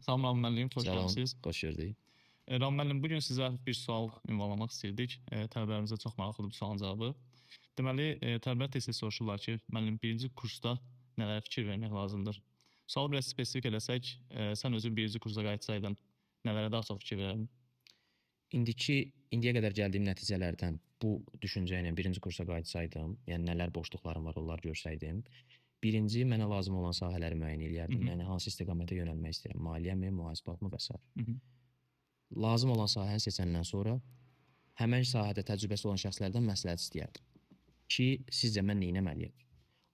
Salam Ram müəllim, xoş Salam, gəlmisiniz. xoş gördük. Ram müəllim, bu gün sizə bir sual ünvanlamaq istəyirdik. Tələbələrimizə çox maraqlıdır bu sualın cavabı. Deməli, tələbələr tez-tez soruşurlar ki, müəllim, birinci kursda nələrə fikir vermək lazımdır? Sualı biraz spesifik eləsək, sən özün birinci kursa qayıtsaydın, nələrə daha çox fikir verərdin? İndiyə qədər gəldiyim nəticələrdən bu düşüncə ilə birinci kursa qayıtsaydım, yəni nələr boşluqlarım var, onları görsəydim, birinci mənə lazım olan sahələri müəyyən eləyərdim. Yəni hansı istiqamətə yönəlmək istəyirəm, maliyyəmi, mühasibatmı və s. Lazım olan sahəni seçəndən sonra həmin sahədə təcrübəsi olan şəxslərdən məsləhət istəyərdim ki, sizcə mən nə etməliyəm?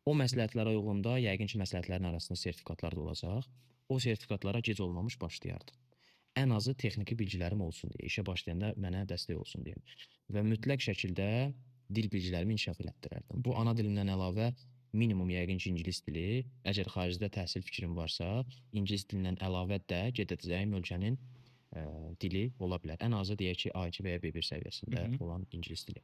O məsləhətlərə uyğun da yəqin ki, məsləhətlərin arasında sertifikatlar da olacaq. O sertifikatlara gec olmamış başlayardım. Ən azı texniki bilgilərim olsun deyə, işə başlayanda mənə dəstək olsun deyə. Və mütləq şəkildə dil bilgilərimi inkişaf elətdirərdim. Bu ana dilimdən əlavə minimum yəqin ki, ingilis dili. Əgər xaricdə təhsil fikrim varsa, ingilis dilindən əlavə də gedəcəyim ölkənin dili ola bilər. Ən azı deyək ki, A2 və ya B1 səviyyəsində olan ingilis dili.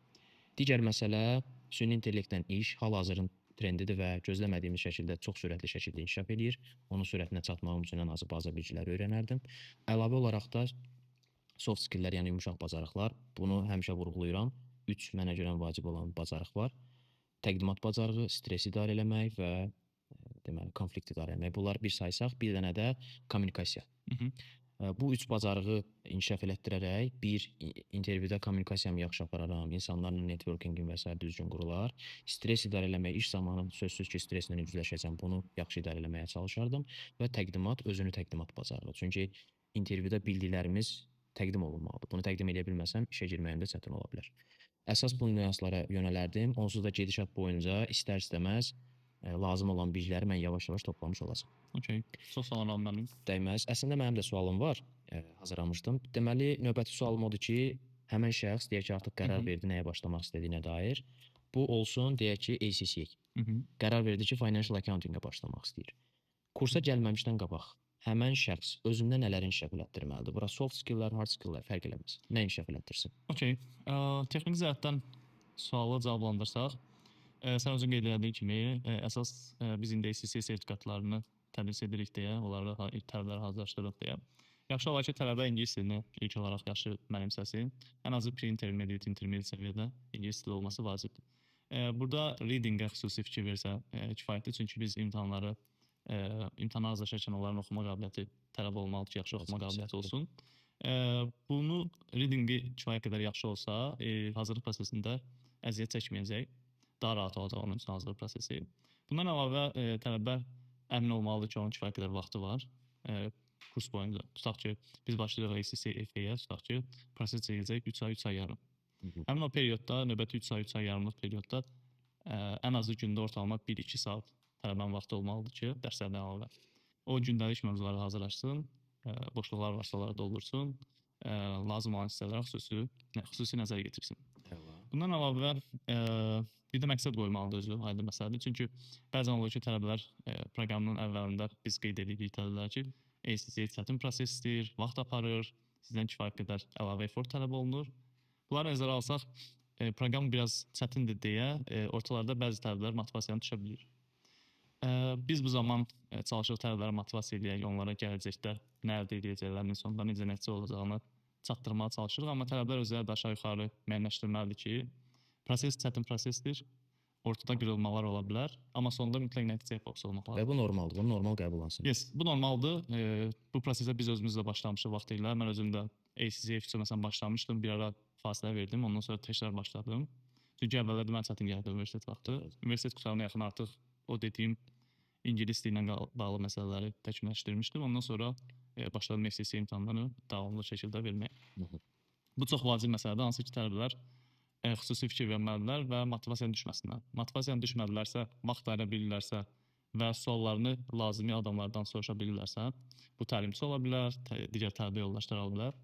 Digər məsələ süni intellektdən iş hal-hazırın trendidir və gözləmədiyimiz şəkildə çox sürətli şəkildə inkişaf eləyir. Onun sürətinə çatmağım üçün ən azı baza bilgiləri öyrənərdim. Əlavə olaraq da soft skilllər, yəni yumşaq bacarıqlar, bunu həmişə vurğulayıram. 3 mənə görə vacib olan bacarıq var. Təqdimat bacarığı, stres idarə etmək və deməli konflikt idarə etmək. Bunlar bir saysaq, bir dənə də kommunikasiya. Bu 3 bacarığı inkişaf elətdirərək bir intervyuda kommunikasiyamı yaxşı apararam, insanlarla networkingim və s. düzgün qurular. Stres idarə etmək, iş zamanı sözsüz ki, stresslə üzləşəcəm, bunu yaxşı idarə etməyə çalışardım və təqdimat, özünü təqdimat bacarığı. Çünki intervyuda bildiklərimiz təqdim olunmalıdır. Bunu təqdim edə bilməsəm, işə girməyimdə çətin ola bilər. Əsas bu nüanslara yönələrdim. Onsuz da gedişat boyunca istər-istəməz lazım olan bilgiləri mən yavaş-yavaş toplamış olacam. Okay. Çox sağ olun müəllim. Dəyməz. Əslində mənim də sualım var. Hazırlamışdım. Deməli, növbəti sualım odur ki, həmin şəxs deyək ki, artıq qərar verdi nəyə başlamaq istədiyinə dair. Bu olsun, deyək ki, ACCA. Qərar verdi ki, financial accounting-ə başlamaq istəyir. Kursa gəlməmişdən qabaq həmin şəxs özündə nələri inkişaf elətdirməlidir? Bura soft skilllər, hard skilllər fərq eləməz. Nə inkişaf elətdirsin? Okay. Texniki cəhətdən sualı cavablandırsaq, sən özün qeyd etdiyin kimi, əsas biz indi ACCA sertifikatlarını tədris edirik deyə, onları tələbələri hazırlaşdırırıq deyə. Yaxşı olar ki, tələbə ingilis dilini ilk olaraq yaxşı mənimsəsin. Ən azı pre-intermediate, intermediate səviyyədə ingilis dili olması vacibdir. Burada reading-ə xüsusi fikir versə kifayətdir, çünki biz imtahanlara hazırlaşarkən onların oxuma qabiliyyəti tələb olmalıdır ki, yaxşı oxuma qabiliyyəti olsun. Bunu reading-i kifayət qədər yaxşı olsa, hazırlıq prosesində əziyyət çəkməyəcək, daha rahat olacaq onun üçün hazırlıq prosesi. Bundan əlavə tələbə əmin olmalıdır ki, onun kifayət qədər vaxtı var. Kurs boyunca. Tutaq ki, biz başlayırıq ACCA-yə, tutaq ki, proses çəkəcək 3 ay, 3 ay yarım. Həmin o periodda, növbəti 3 ay, 3 ay yarımlıq periodda ən azı gündə ortalama 1-2 saat tələbənin vaxtı olmalıdır ki, dərslərdən əlavə. O gündəlik mövzuları hazırlaşsın, boşluqlar varsa onları doldursun, lazım olan hissələrə xüsusi nəzər yetirsin. Bundan əlavə bir də məqsəd qoymalıdır özü, aydın məsələdir. Çünki bəzən olur ki, tələbələr proqramının əvvəlində biz qeyd edirik tələbələr ki, ACCA çətin prosesdir, vaxt aparır, sizdən kifayət qədər əlavə effort tələb olunur. Bunları nəzərə alsaq, proqram biraz çətindir deyə ortalarda bəzi tələbələr motivasiyanı düşə bilir. Biz bu zaman çalışırıq tələbələri motivasiya edək, onlara gələcəkdə nə əldə edəcəklərinin sonunda necə nəticə olacağını çatdırmağa çalışırıq. Amma tələbələr özləri də aşağı-yuxarı müəyyənləşdirməlidir ki, proses çətin prosesdir, ortada qırılmalar ola bilər, amma sonunda mütləq nəticəyə fokus olmaq lazımdır. Və bu normaldır, bunu normal qəbul olunsun. Yes, bu normaldır. Bu prosesə biz özümüz də başlamışıq vaxtilə. Mən özüm də ACCA məsələn başlamışdım, bir ara fasilə verdim, ondan sonra təkrar başladım. Çünki əvvəllər mən çətin gəldi universitet vaxtı. Universitet qurtarana yaxın artıq o dediyim ingilis dili ilə bağlı məsələləri təkmilləşdirmişdim. Ondan sonra başladım ACCA imtahanlarını davamlı şəkildə verməyə. Bu çox vacib məsələdir, hansı ki tələbələr xüsusi fikir verməlidirlər və motivasiyanın düşməsinlər. Motivasiyanın düşmədilərsə, vaxt ayıra bilirlərsə və suallarını lazımi adamlardan soruşa bilirlərsə, bu təlimçi ola bilər, digər tələbə yoldaşları ola bilər.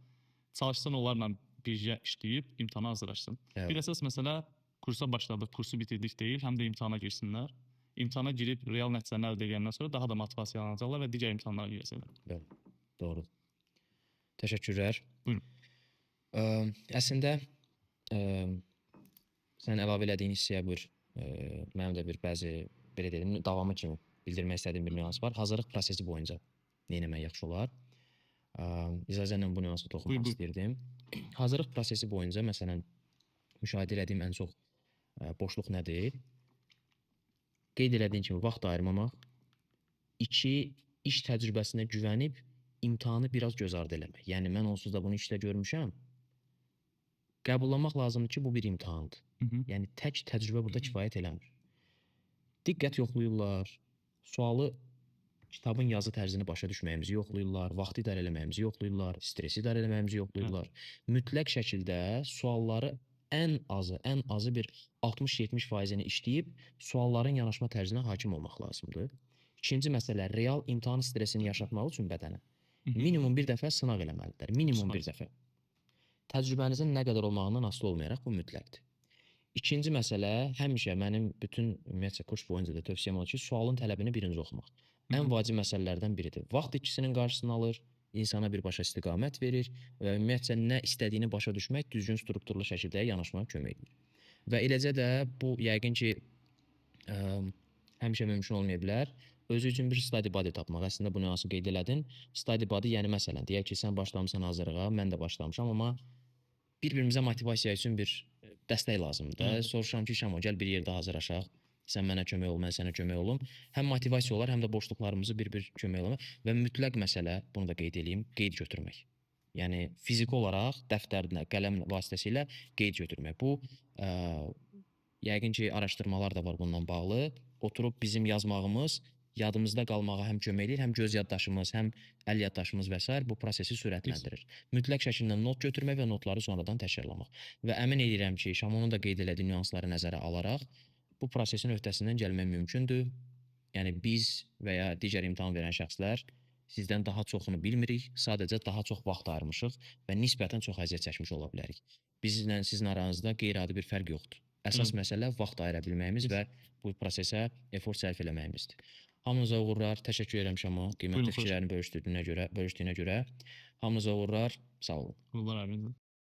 Çalışsın onlarla birgə işləyib imtahana hazırlaşsın. Bir əsas məsələ kursa başladıq, kursu bitirdik deyil, həm də imtahana girsinlər. İmtahana girib real nəticəni əldə edəndən sonra daha da motivasiyalanacaqlar və digər imtahanlara girəcəklər. Bəli, doğrudur. Təşəkkürlər. Buyurun. Əslində sən əlavə elədiyin hissəyə buyur. Mənim də bir bəzi belə dedim, davamı kimi bildirmək istədiyim bir nüans var. Hazırlıq prosesi boyunca nə etmək yaxşı olar? İcazənlə bu nüansa toxunmaq Buyur. istəyirdim. Hazırlıq prosesi boyunca məsələn müşahidə etdiyim ən çox boşluq nədir? Qeyd elədiyim kimi vaxt ayırmamaq. 2 iş təcrübəsinə güvənib imtahanı biraz göz ardı eləmək. Yəni mən onsuz da bunu işdə görmüşəm. Qəbullanmaq lazımdır ki, bu bir imtahandır. Yəni tək təcrübə burada kifayət eləmir. Diqqət yoxlayırlar, sualı kitabın yazı tərzini başa düşməyimizi yoxlayırlar, vaxtı idarə eləməyimizi yoxlayırlar, stresi idarə eləməyimizi yoxlayırlar. Mütləq şəkildə sualları ən azı bir 60-70%-ni işləyib sualların yanaşma tərzinə hakim olmaq lazımdır. İkinci məsələ, real imtahan stresini yaşatmaq üçün bədənə minimum bir dəfə sınaq eləməlidirlər. Minimum bir dəfə. Təcrübənizin nə qədər olmağından asılı olmayaraq bu mütləqdir. İkinci məsələ, həmişə mənim bütün ümumiyyətcə kurs boyunca da tövsiyəm odur ki, sualın tələbini birinci oxumaq. Ən vacib məsələlərdən biridir. Vaxt itkisinin qarşısını alır, insana birbaşa istiqamət verir və ümumiyyətcə nə istədiyini başa düşmək düzgün strukturlu şəkildə yanaşmağa kömək edir. Və eləcə də bu yəqin ki həmişə mümkün olmaya bilər. Özü üçün bir study body tapmaq. Əslində bu nüansı qeyd elədin. Study body, yəni məsələn, deyək ki, sən başlamısan hazırlığa, mən də başlamışam, amma bir-birimizə motivasiya üçün bir dəstək lazımdır. Soruşuram ki, Şamo, gəl bir yerdə hazırlaşaq. Sən mənə kömək ol, mən sənə kömək olum. Həm motivasiya olar, həm də boşluqlarımızı bir-bir kömək olmaq və mütləq məsələ, bunu da qeyd edeyim, qeyd götürmək. Yəni fiziki olaraq dəftərlə, qələm vasitəsilə qeyd götürmək. Bu yəqin ki, araşdırmalar da var bununla bağlı. Oturub bizim yazmağımız yadımızda qalmağa həm kömək edir, həm göz yaddaşımız, həm əl yaddaşımız və s. bu prosesi sürətləndirir. Mütləq şəkildə not götürmək və notları sonradan təkrarlamaq. Və əmin edirəm ki, Şamonun da qeyd elədiyi nüansları nəzərə alaraq bu prosesin öhdəsindən gəlmək mümkündür. Yəni biz və ya digər imtahan verən şəxslər sizdən daha çoxunu bilmirik, sadəcə daha çox vaxt ayırmışıq və nisbətən çox əziyyət çəkmiş ola bilərik. Bizlə sizin aranızda qeyri-adi bir fərq yoxdur. Əsas məsələ vaxt ayıra bilməyimiz və bu prosesə efor sərf eləməyimizdir. Hamınıza uğurlar. Təşəkkür edirəm Şamo, qiymətli fikirlərini bölüşdüyünə görə. Hamınıza uğurlar. Sağ olun. Uğurlar abinizə.